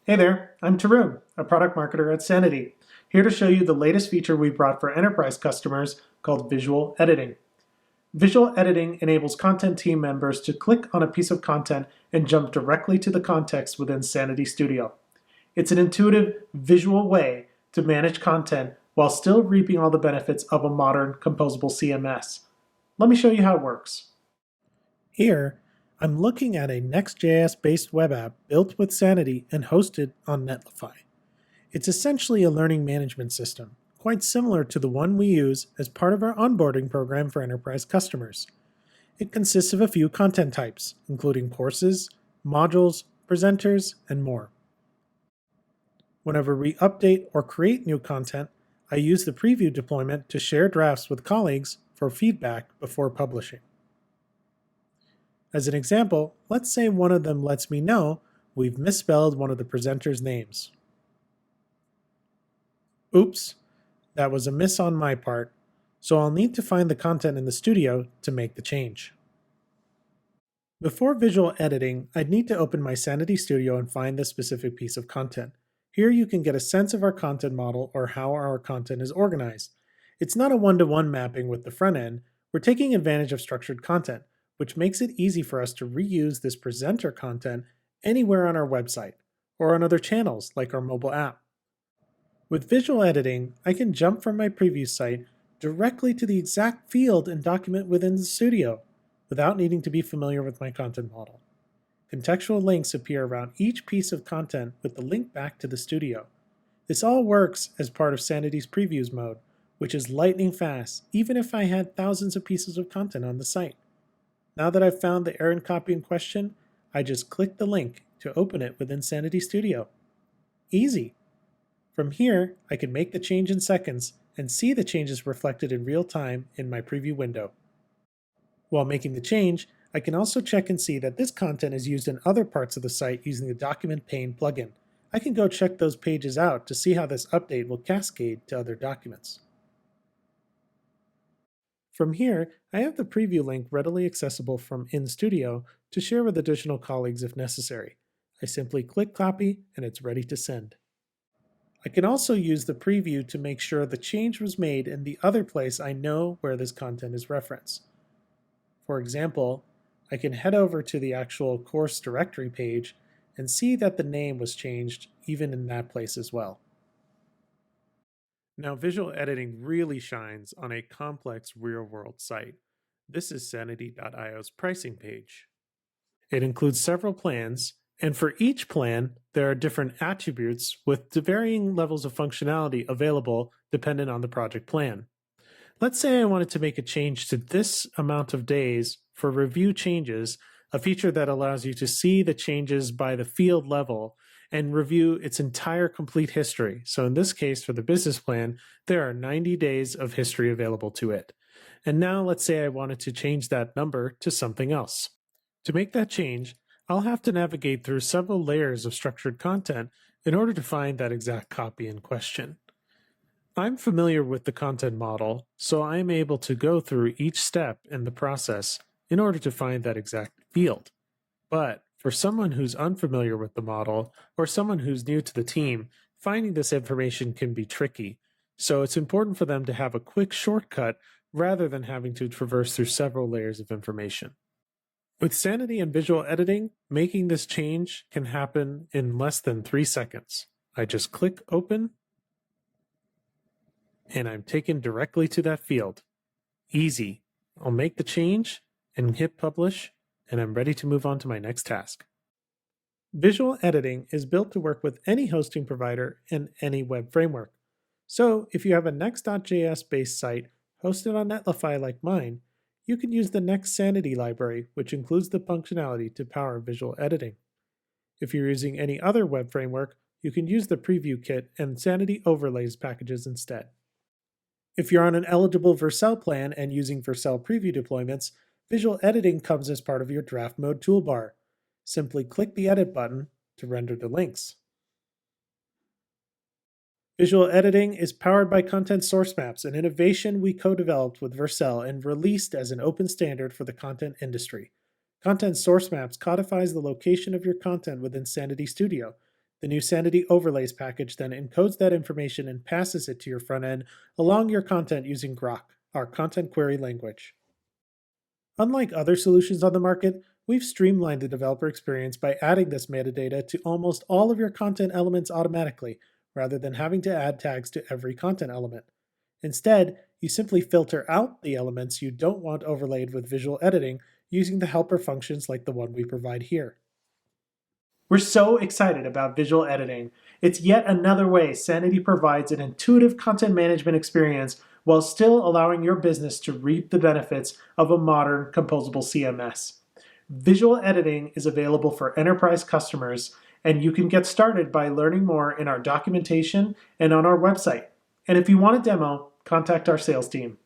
Hey there, I'm Tarun, a product marketer at Sanity, here to show you the latest feature we brought for enterprise customers called visual editing. Visual editing enables content team members to click on a piece of content and jump directly to the context within Sanity Studio. It's an intuitive, visual way to manage content while still reaping all the benefits of a modern composable CMS. Let me show you how it works. Here, I'm looking at a Next.js based web app built with Sanity and hosted on Netlify. It's essentially a learning management system, quite similar to the one we use as part of our onboarding program for enterprise customers. It consists of a few content types, including courses, modules, presenters, and more. Whenever we update or create new content, I use the preview deployment to share drafts with colleagues for feedback before publishing. As an example, let's say one of them lets me know we've misspelled one of the presenter's names. Oops, that was a miss on my part, so I'll need to find the content in the studio to make the change. Before visual editing, I'd need to open my Sanity Studio and find the specific piece of content. Here you can get a sense of our content model or how our content is organized. It's not a one-to-one mapping with the front end. We're taking advantage of structured content, which makes it easy for us to reuse this presenter content anywhere on our website or on other channels like our mobile app. With visual editing, I can jump from my preview site directly to the exact field and document within the studio without needing to be familiar with my content model. Contextual links appear around each piece of content with the link back to the studio. This all works as part of Sanity's previews mode, which is lightning fast even if I had thousands of pieces of content on the site. Now that I've found the errand copy in question, I just click the link to open it within Sanity Studio. Easy! From here, I can make the change in seconds and see the changes reflected in real time in my preview window. While making the change, I can also check and see that this content is used in other parts of the site using the Document Pane plugin. I can go check those pages out to see how this update will cascade to other documents. From here, I have the preview link readily accessible from InStudio to share with additional colleagues if necessary. I simply click copy and it's ready to send. I can also use the preview to make sure the change was made in the other place I know where this content is referenced. For example, I can head over to the actual course directory page and see that the name was changed even in that place as well. Now, visual editing really shines on a complex real-world site. This is Sanity.io's pricing page. It includes several plans, and for each plan, there are different attributes with varying levels of functionality available dependent on the project plan. Let's say I wanted to make a change to this amount of days for review changes, a feature that allows you to see the changes by the field level and review its entire complete history. So in this case, for the business plan, there are 90 days of history available to it. And now let's say I wanted to change that number to something else. To make that change, I'll have to navigate through several layers of structured content in order to find that exact copy in question. I'm familiar with the content model, so I'm able to go through each step in the process in order to find that exact field. But for someone who's unfamiliar with the model or someone who's new to the team, finding this information can be tricky. So it's important for them to have a quick shortcut rather than having to traverse through several layers of information. With Sanity and visual editing, making this change can happen in less than 3 seconds. I just click open and I'm taken directly to that field. Easy. I'll make the change and hit publish, and I'm ready to move on to my next task. Visual editing is built to work with any hosting provider and any web framework. So if you have a Next.js based site hosted on Netlify like mine, you can use the Next Sanity library, which includes the functionality to power visual editing. If you're using any other web framework, you can use the Preview Kit and Sanity Overlays packages instead. If you're on an eligible Vercel plan and using Vercel preview deployments, visual editing comes as part of your draft mode toolbar. Simply click the edit button to render the links. Visual editing is powered by Content Source Maps, an innovation we co-developed with Vercel and released as an open standard for the content industry. Content Source Maps codifies the location of your content within Sanity Studio. The new Sanity Overlays package then encodes that information and passes it to your front end along your content using Grok, our content query language. Unlike other solutions on the market, we've streamlined the developer experience by adding this metadata to almost all of your content elements automatically, rather than having to add tags to every content element. Instead, you simply filter out the elements you don't want overlaid with visual editing using the helper functions like the one we provide here. We're so excited about visual editing. It's yet another way Sanity provides an intuitive content management experience while still allowing your business to reap the benefits of a modern composable CMS. Visual editing is available for enterprise customers, and you can get started by learning more in our documentation and on our website. And if you want a demo, contact our sales team.